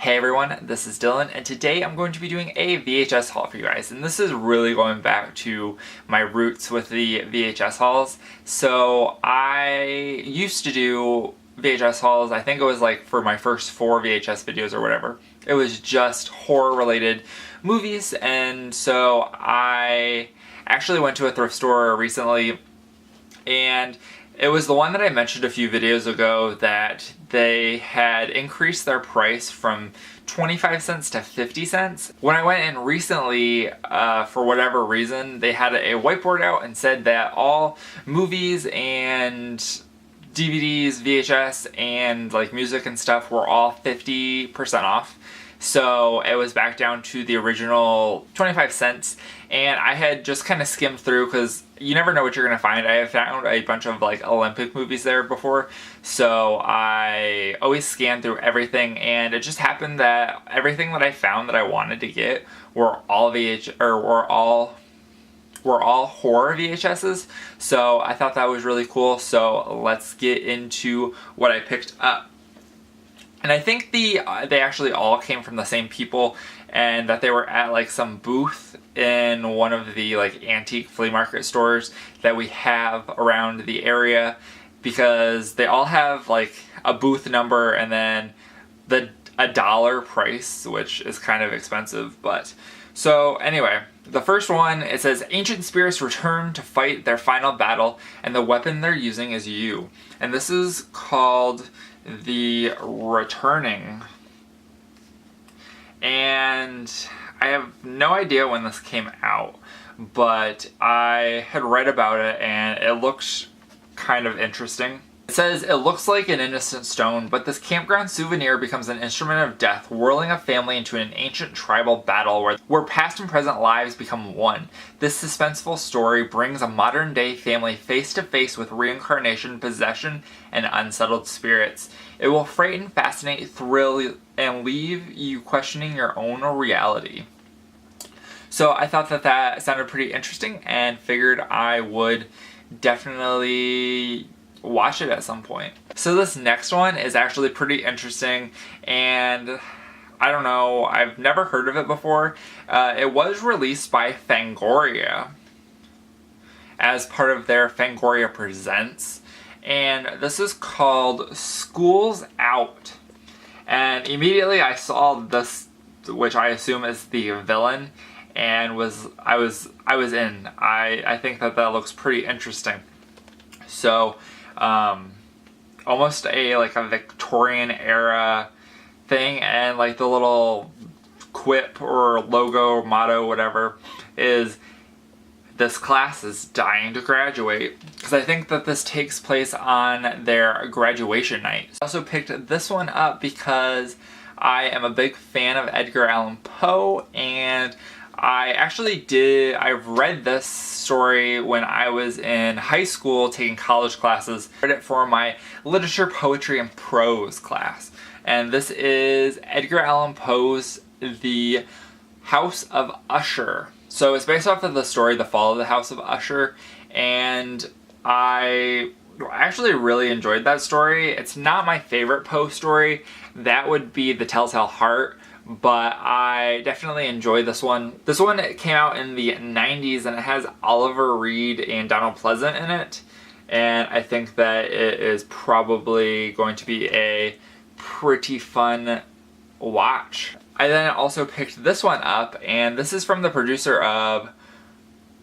Hey everyone, this is Dylan, and today I'm going to be doing a VHS haul for you guys, and this is really going back to my roots with the VHS hauls. So I used to do VHS hauls, I think it was like for my first 4 VHS videos or whatever. It was just horror related movies, and so I actually went to a thrift store recently, and it was the one that I mentioned a few videos ago that they had increased their price from 25 cents to 50 cents. When I went in recently, for whatever reason, they had a whiteboard out and said that all movies and DVDs, VHS, and like music and stuff were all 50% off. So it was back down to the original 25 cents, and I had just kind of skimmed through because you never know what you're going to find. I have found a bunch of like Olympic movies there before, so I always scan through everything, and it just happened that everything that I found that I wanted to get were all horror VHSs, so I thought that was really cool. So let's get into what I picked up. And I think they actually all came from the same people, and that they were at like some booth in one of the like antique flea market stores that we have around the area, because they all have like a booth number and then a dollar price, which is kind of expensive. But so anyway, the first one, it says ancient spirits return to fight their final battle, and the weapon they're using is you. And this is called The Returning, and I have no idea when this came out, but I had read about it and it looks kind of interesting. It says, it looks like an innocent stone, but this campground souvenir becomes an instrument of death, whirling a family into an ancient tribal battle where past and present lives become one. This suspenseful story brings a modern-day family face-to-face with reincarnation, possession, and unsettled spirits. It will frighten, fascinate, thrill, and leave you questioning your own reality. So I thought that sounded pretty interesting, and figured I would definitely watch it at some point. So this next one is actually pretty interesting, and I don't know, I've never heard of it before. It was released by Fangoria as part of their Fangoria Presents, and this is called School's Out. And immediately I saw this, which I assume is the villain, and I was in. I think that looks pretty interesting. So almost a Victorian era thing, and like the little quip or logo, motto, whatever, is this class is dying to graduate, because I think that this takes place on their graduation night. I also picked this one up because I am a big fan of Edgar Allan Poe, and I've read this story when I was in high school taking college classes. I read it for my literature, poetry, and prose class. And this is Edgar Allan Poe's The House of Usher. So it's based off of the story The Fall of the House of Usher, and I actually really enjoyed that story. It's not my favorite Poe story. That would be The Telltale Heart. But I definitely enjoyed this one. This one came out in the 90s, and it has Oliver Reed and Donald Pleasant in it. And I think that it is probably going to be a pretty fun watch. I then also picked this one up, and this is from the producer of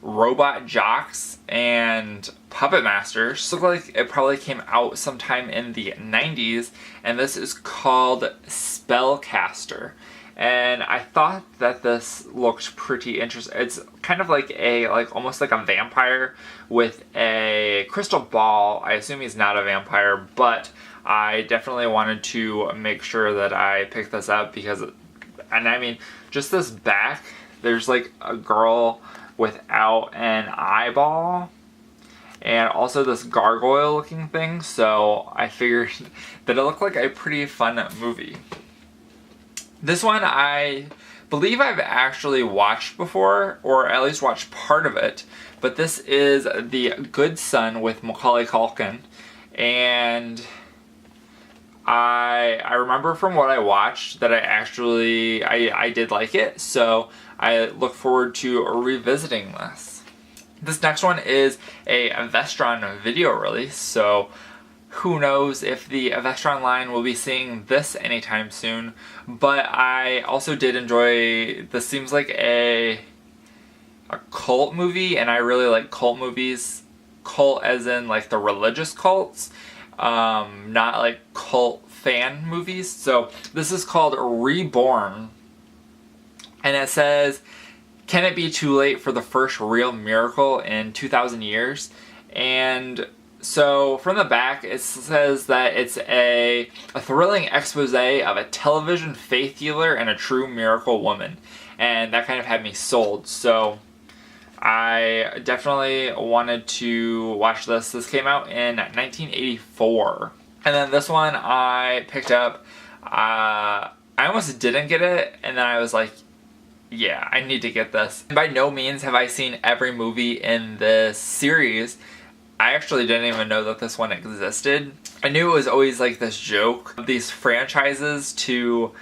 Robot Jocks and Puppet Masters. Looks like it probably came out sometime in the 90s, and this is called Spellcaster. And I thought that this looked pretty interesting. It's kind of like almost like a vampire with a crystal ball. I assume he's not a vampire, but I definitely wanted to make sure that I picked this up because, and I mean, just this back, there's like a girl without an eyeball, and also this gargoyle looking thing, so I figured that it looked like a pretty fun movie. This one I believe I've actually watched before, or at least watched part of it, but this is The Good Son with Macaulay Culkin, and I remember from what I watched that I did like it, so I look forward to revisiting this. This next one is a Vestron video release, so who knows if the Vestron line will be seeing this anytime soon, but I also did enjoy, this seems like a cult movie, and I really like cult movies. Cult as in like the religious cults, not like cult fan movies. So this is called Reborn, and it says, can it be too late for the first real miracle in 2,000 years? And so from the back it says that it's a thrilling expose of a television faith healer and a true miracle woman, and that kind of had me sold. So I definitely wanted to watch this. This came out in 1984. And then this one I picked up. I almost didn't get it, and then I was like, yeah, I need to get this. And by no means have I seen every movie in this series. I actually didn't even know that this one existed. I knew it was always like this joke of these franchises to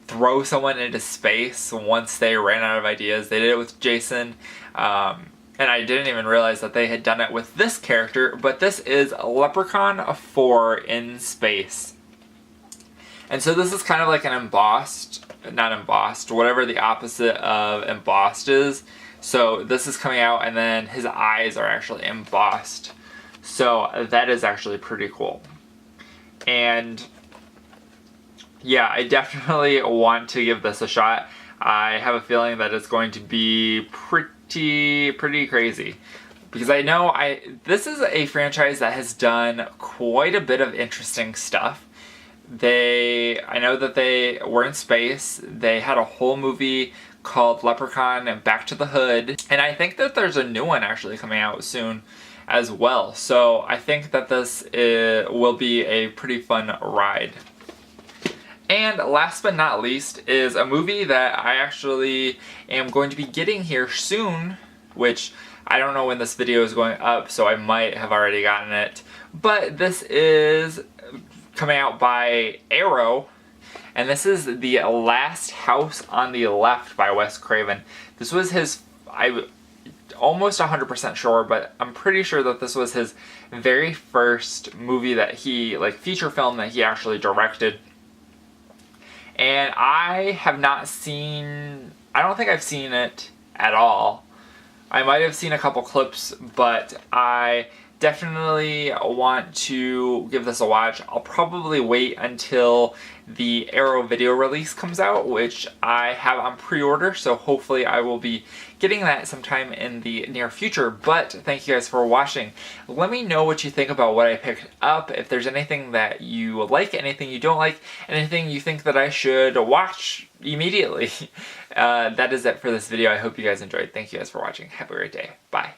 throw someone into space once they ran out of ideas. They did it with Jason, and I didn't even realize that they had done it with this character, but this is Leprechaun 4 in space. And so this is kind of like an embossed, not embossed, whatever the opposite of embossed is. So this is coming out, and then his eyes are actually embossed. So that is actually pretty cool. And yeah, I definitely want to give this a shot. I have a feeling that it's going to be pretty crazy, because I know this is a franchise that has done quite a bit of interesting stuff. I know that they were in space. They had a whole movie called Leprechaun and Back to the Hood, and I think that there's a new one actually coming out soon as well. So I think that this will be a pretty fun ride. And last but not least is a movie that I actually am going to be getting here soon, which I don't know when this video is going up, so I might have already gotten it. But this is coming out by Arrow, and this is The Last House on the Left by Wes Craven. This was his, I'm almost 100% sure, but I'm pretty sure that this was his very first movie that he, like feature film that he actually directed. And I have not seen, I don't think I've seen it at all. I might have seen a couple clips, but I definitely want to give this a watch. I'll probably wait until the Arrow video release comes out, which I have on pre-order, so hopefully I will be getting that sometime in the near future. But thank you guys for watching. Let me know what you think about what I picked up, if there's anything that you like, anything you don't like, anything you think that I should watch immediately. That is it for this video. I hope you guys enjoyed. Thank you guys for watching. Have a great day. Bye.